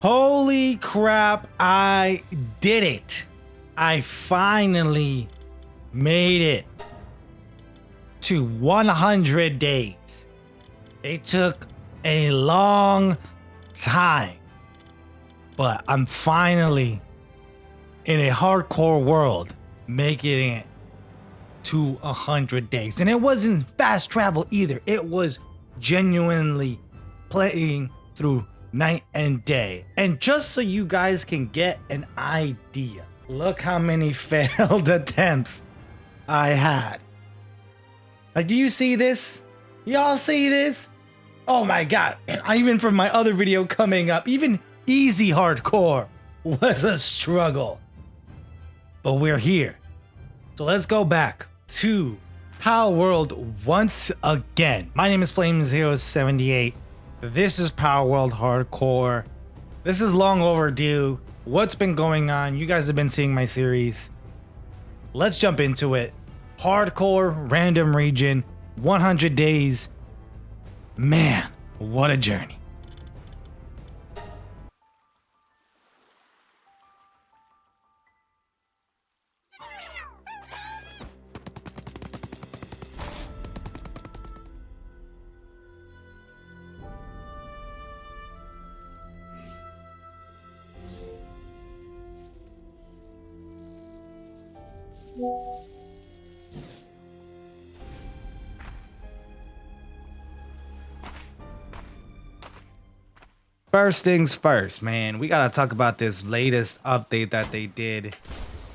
Holy crap, I did it. I finally made it to 100 days. It took a long time, but I'm finally in a hardcore world making it to 100 days. And it wasn't fast travel either. It was genuinely playing through night and day. And just so you guys can get an idea, look how many failed attempts I had. Like, do you see this? Y'all see this? Oh my god. Even from my other video coming up, even easy hardcore was a struggle. But we're here. So let's go back to Palworld once again. My name is Flame078. This is Palworld Hardcore. This is long overdue. What's been going on? You guys have been seeing my series. Let's jump into it. Hardcore Random Region 100 days. Man, what a journey. First things first, man, we gotta talk about this latest update that they did.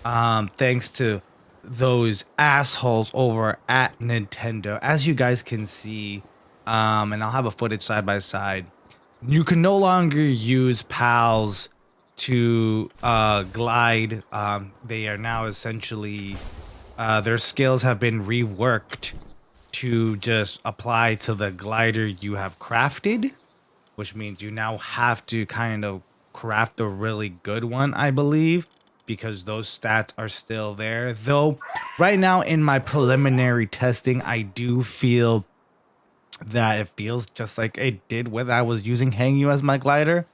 Thanks to those assholes over at Nintendo. As you guys can see, and I'll have a footage side by side, you can no longer use pals to glide. They are now essentially, their skills have been reworked to just apply to the glider you have crafted, which means you now have to kind of craft a really good one, I believe, because those stats are still there. Though, right now in my preliminary testing, I do feel that it feels just like it did when I was using Hang You as my glider.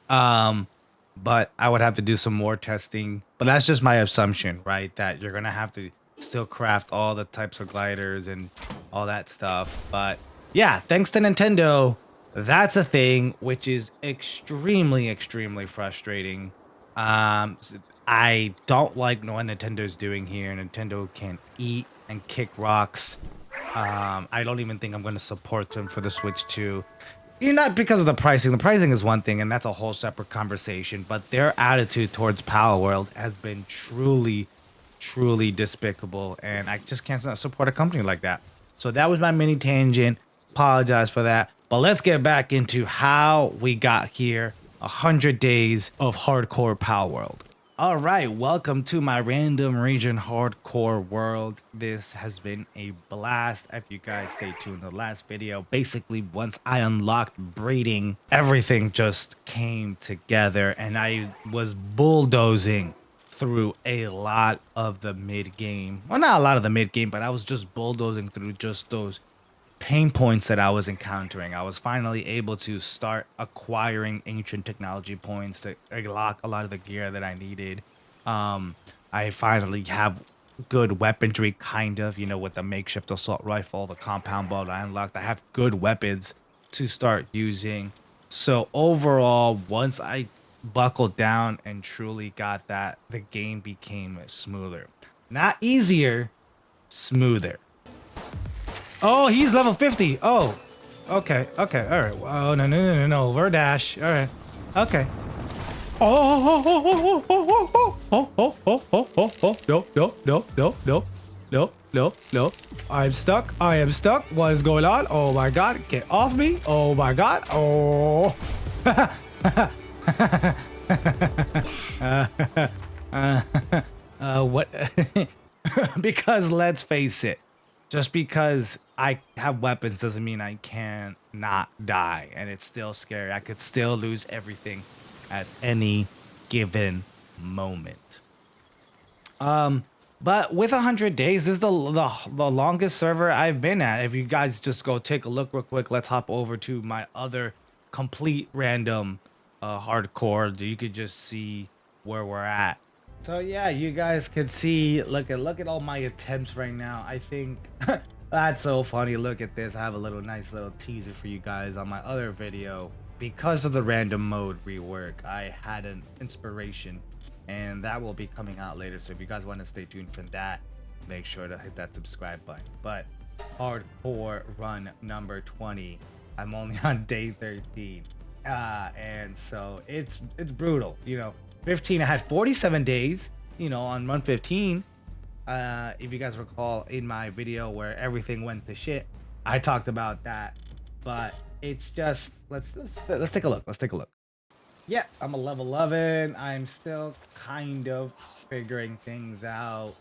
But I would have to do some more testing. But that's just my assumption, right? That you're going to have to still craft all the types of gliders and all that stuff. But yeah, thanks to Nintendo, that's a thing, which is extremely, extremely frustrating. I don't like what Nintendo's doing here. Nintendo can eat and kick rocks. I don't even think I'm going to support them for the Switch 2. Not because of the pricing. The pricing is one thing, and that's a whole separate conversation. But their attitude towards Palworld has been truly, truly despicable. And I just can't support a company like that. So that was my mini tangent. Apologize for that. But let's get back into how we got here. 100 days of hardcore Palworld. All right, welcome to my Random Region Hardcore world. This has been a blast. If you guys stay tuned to the last video, basically once I unlocked breeding, everything just came together and I was bulldozing through a lot of the mid-game. Well, not a lot of the mid-game, but I was just bulldozing through just those pain points that I was encountering. I was finally able to start acquiring ancient technology points to unlock a lot of the gear that I needed. I finally have good weaponry, kind of, you know, with the makeshift assault rifle, the compound bow that I unlocked. I have good weapons to start using. So overall, once I buckled down and truly got that, the game became smoother. Not easier, smoother. Oh, he's level 50. Oh, okay, okay, all right. Oh, no, Verdash. All right, okay. Oh, no. I am stuck. What is going on? Oh my god, get off me. Oh my god. Oh. What? Because let's face it. Just because I have weapons doesn't mean I can not die, and it's still scary. I could still lose everything at any given moment. But with 100 days, this is the longest server I've been at. If you guys just go take a look real quick, let's hop over to my other complete random hardcore. You could just see where we're at. So yeah, you guys could see. Look at all my attempts right now. I think that's so funny. Look at this. I have a nice little teaser for you guys on my other video. Because of the random mode rework, I had an inspiration, and that will be coming out later. So if you guys want to stay tuned for that, make sure to hit that subscribe button. But hardcore run number 20. I'm only on day 13. And so it's brutal, 15. I had 47 days, on run 15. If you guys recall in my video where everything went to shit, I talked about that. But it's just let's take a look. Let's take a look. Yeah, I'm a level 11. I'm still kind of figuring things out.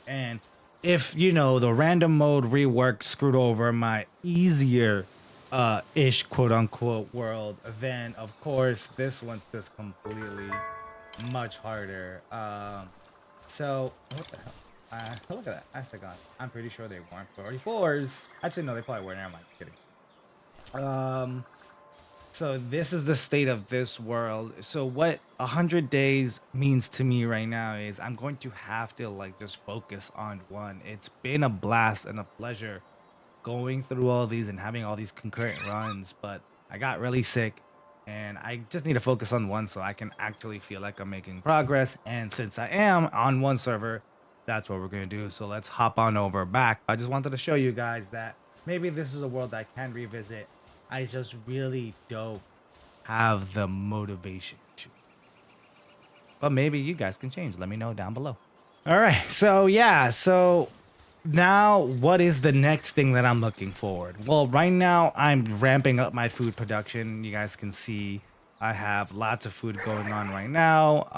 And if the random mode rework screwed over my easier ish quote unquote world, then of course this one's just completely much harder. So what the hell? Look at that Astagon. I'm pretty sure they weren't 44s. Actually, no, they probably were. Never mind. Kidding. So this is the state of this world. So what 100 days means to me right now is I'm going to have to just focus on one. It's been a blast and a pleasure going through all these and having all these concurrent runs, but I got really sick and I just need to focus on one so I can actually feel like I'm making progress. And since I am on one server, that's what we're going to do. So let's hop on over back. I just wanted to show you guys that maybe this is a world I can revisit. I just really don't have the motivation to. But maybe you guys can change. Let me know down below. All right. So yeah. So now what is the next thing that I'm looking forward? Well, right now I'm ramping up my food production. You guys can see I have lots of food going on right now.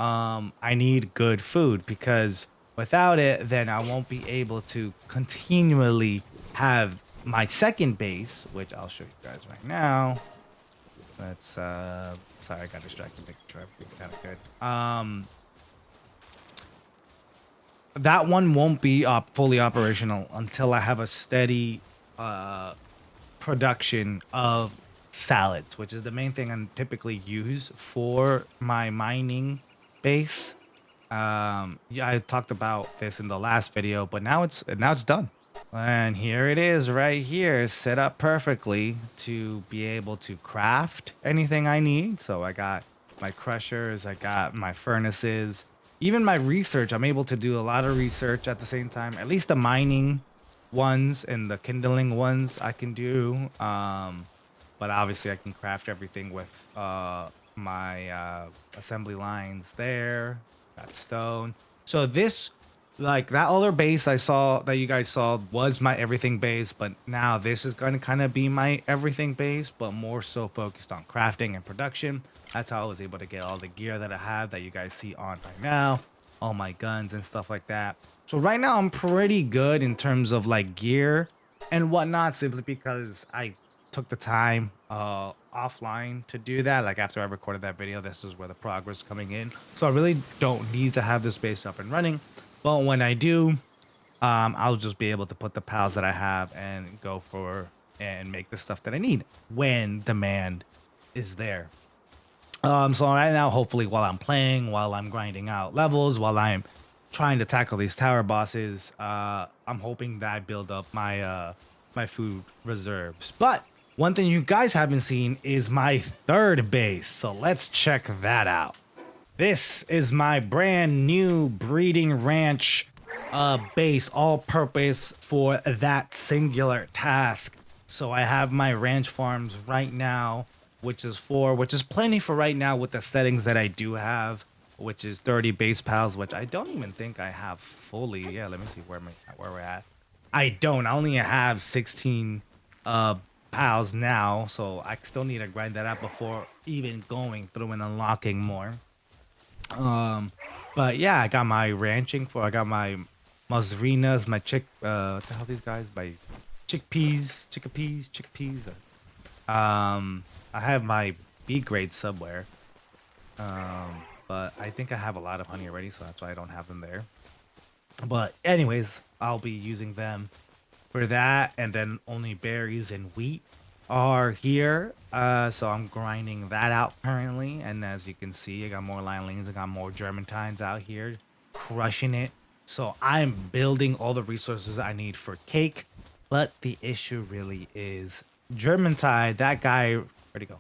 I need good food because without it, then I won't be able to continually have my second base, which I'll show you guys right now. Let's sorry, I got distracted making sure everything kind of good. That one won't be fully operational until I have a steady production of salads, which is the main thing I typically use for my mining base. Yeah, I talked about this in the last video, but now it's done. And here it is right here, set up perfectly to be able to craft anything I need. So I got my crushers, I got my furnaces, even my research. I'm able to do a lot of research at the same time. At least the mining ones and the kindling ones I can do. But obviously I can craft everything with my assembly lines there. Got stone. So this, like that other base I saw that you guys saw was my everything base, but now this is going to kind of be my everything base, but more so focused on crafting and production. That's how I was able to get all the gear that I have that you guys see on right now, all my guns and stuff like that. So right now I'm pretty good in terms of like gear and whatnot, simply because I took the time offline to do that. Like after I recorded that video, this is where the progress coming in. So I really don't need to have this base up and running. But when I do, I'll just be able to put the pals that I have and go for and make the stuff that I need when demand is there. So right now, hopefully while I'm playing, while I'm grinding out levels, while I'm trying to tackle these tower bosses, I'm hoping that I build up my my food reserves. But one thing you guys haven't seen is my third base. So let's check that out. This is my brand new breeding ranch base, all purpose for that singular task. So I have my ranch farms right now, which is plenty for right now with the settings that I do have, which is 30 base pals, which I don't even think I have fully. Yeah, let me see where we're at. I don't. I only have 16 pals now, so I still need to grind that out before even going through and unlocking more. But yeah, I got my ranching I got my mazrinas, my what the hell these guys? My chickpeas. I have my B grade somewhere. But I think I have a lot of honey already, so that's why I don't have them there. But anyways, I'll be using them for that, and then only berries and wheat. are here. So I'm grinding that out currently. And as you can see, I got more linelings, I got more Germantines out here, crushing it. So I'm building all the resources I need for cake. But the issue really is Germantide. That guy, where'd he go?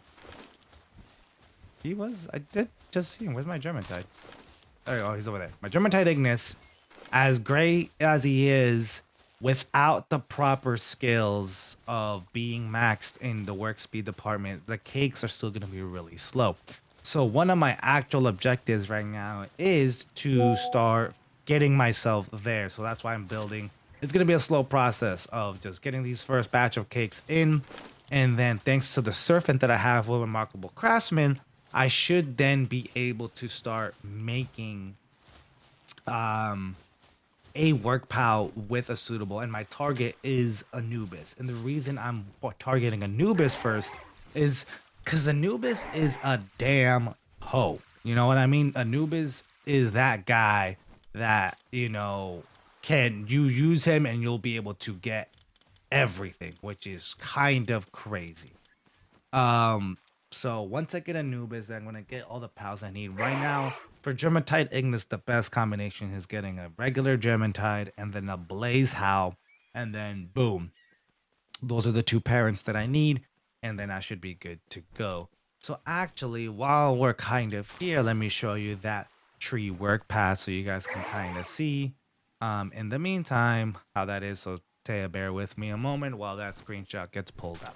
I did just see him. Where's my Germantide? There you go, he's over there. My Germantide Ignis, as great as he is, without the proper skills of being maxed in the work speed department, the cakes are still going to be really slow. So one of my actual objectives right now is to start getting myself there. So that's why I'm building. It's going to be a slow process of just getting these first batch of cakes in. And then thanks to the servant that I have with Remarkable Craftsman, I should then be able to start making a work pal with a suitable, and my target is Anubis. And the reason I'm targeting Anubis first is because Anubis is a damn hoe. You know what I mean? Anubis is that guy that, you know, can you use him and you'll be able to get everything, which is kind of crazy. So once I get Anubis, I'm gonna get all the pals I need. Right now, for Germantide Ignis, the best combination is getting a regular Germantide and then a Blaze Howl, and then boom. Those are the two parents that I need, and then I should be good to go. So actually, while we're kind of here, let me show you that tree work path so you guys can kind of see. In the meantime, how that is. So Taya, bear with me a moment while that screenshot gets pulled up.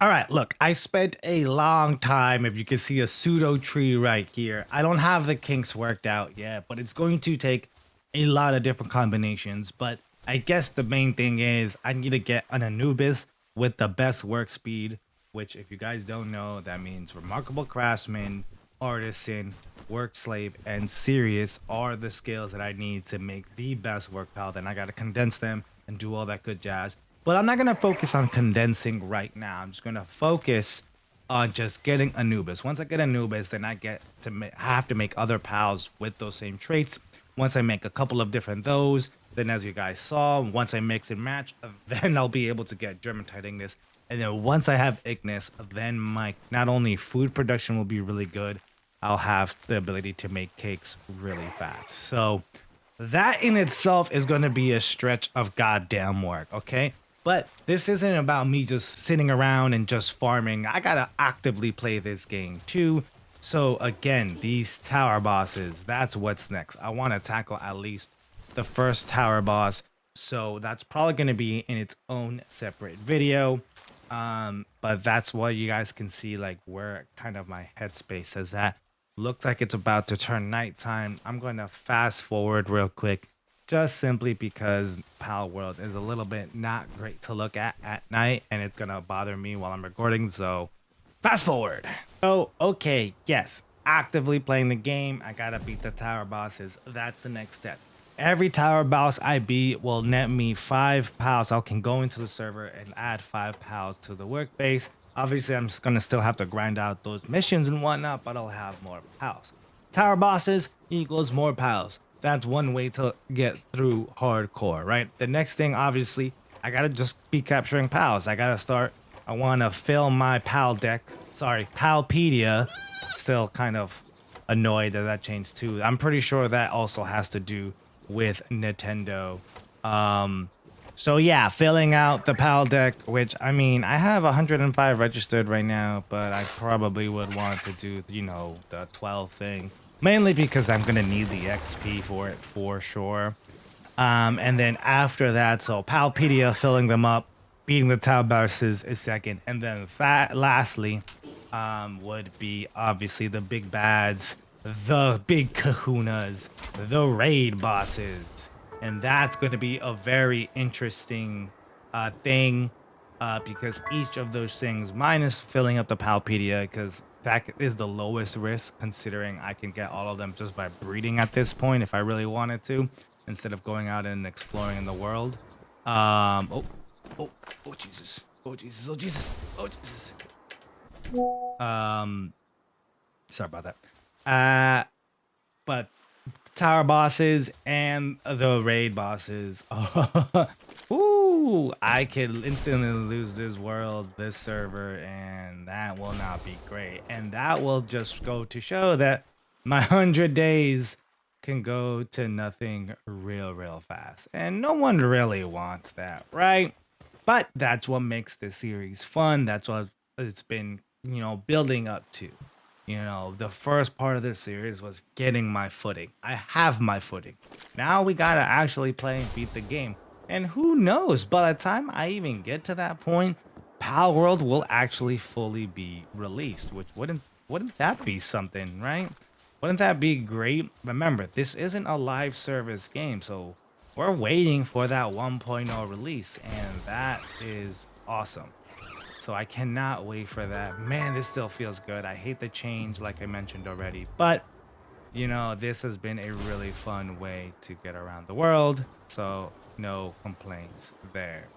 All right, look, I spent a long time, if you can see a pseudo tree right here. I don't have the kinks worked out yet, but it's going to take a lot of different combinations. But I guess the main thing is I need to get an Anubis with the best work speed, which if you guys don't know, that means Remarkable Craftsman, Artisan, Work Slave, and Serious are the skills that I need to make the best work pal. Then I got to condense them and do all that good jazz. But I'm not going to focus on condensing right now. I'm just going to focus on just getting Anubis. Once I get Anubis, then I get to have to make other pals with those same traits. Once I make a couple of different those, then as you guys saw, once I mix and match, then I'll be able to get Germantide Ignis. And then once I have Ignis, then my not only food production will be really good, I'll have the ability to make cakes really fast. So that in itself is going to be a stretch of goddamn work, okay? But this isn't about me just sitting around and just farming. I gotta actively play this game too. So again, these tower bosses, that's what's next. I want to tackle at least the first tower boss. So that's probably going to be in its own separate video. But that's what you guys can see, like where kind of my headspace is at. Looks like it's about to turn nighttime. I'm going to fast forward real quick. Just simply because Palworld is a little bit not great to look at night, and it's gonna bother me while I'm recording, so fast forward. So, okay, yes, actively playing the game, I gotta beat the tower bosses. That's the next step. Every tower boss I beat will net me 5 pals. I can go into the server and add 5 pals to the work base. Obviously, I'm just gonna still have to grind out those missions and whatnot, but I'll have more pals. Tower bosses equals more pals. That's one way to get through hardcore, right? The next thing, obviously, I gotta just be capturing pals. I wanna fill my pal deck. Sorry, Palpedia. Still kind of annoyed that changed too. I'm pretty sure that also has to do with Nintendo. So yeah, filling out the PAL deck, which I mean, I have 105 registered right now, but I probably would want to do, you know, the 12 thing. Mainly because I'm going to need the XP for it for sure. And then after that, so Palpedia filling them up, beating the Tau bosses is second. And then lastly, would be obviously the big bads, the big kahunas, the raid bosses. And that's going to be a very interesting thing because each of those things, minus filling up the Palpedia, because that is the lowest risk considering I can get all of them just by breeding at this point if I really wanted to, instead of going out and exploring in the world. Oh Jesus. Oh Jesus. Oh Jesus. Oh Jesus. Sorry about that. But tower bosses and the raid bosses. Ooh, whoo, I could instantly lose this world, this server, and that will not be great. And that will just go to show that my 100 days can go to nothing real fast. And no one really wants that, right? But that's what makes this series fun. That's what it's been, building up to. The first part of this series was getting my footing. I have my footing. Now we gotta actually play and beat the game. And who knows, by the time I even get to that point, Palworld will actually fully be released, which wouldn't that be something, right? Wouldn't that be great? Remember, this isn't a live service game, so we're waiting for that 1.0 release, and that is awesome. So I cannot wait for that. Man, this still feels good. I hate the change, like I mentioned already, but this has been a really fun way to get around the world, so no complaints there.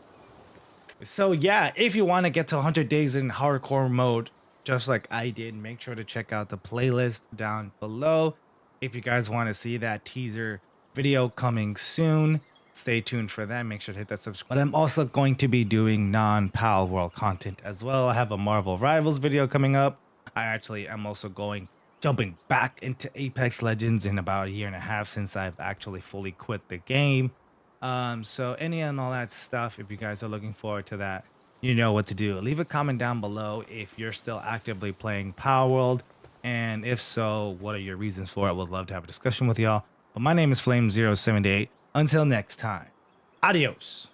So yeah, if you want to get to 100 days in hardcore mode, just like I did, make sure to check out the playlist down below. If you guys want to see that teaser video coming soon, stay tuned for that. Make sure to hit that subscribe. But I'm also going to be doing non-Palworld content as well. I have a Marvel Rivals video coming up. I actually am also jumping back into Apex Legends in about a year and a half since I've actually fully quit the game. So any and all that stuff, if you guys are looking forward to that, you know what to do. Leave a comment down below if you're still actively playing Palworld, and if so, what are your reasons for it? Would love to have a discussion with y'all. But my name is Flame078. Until next time, adios.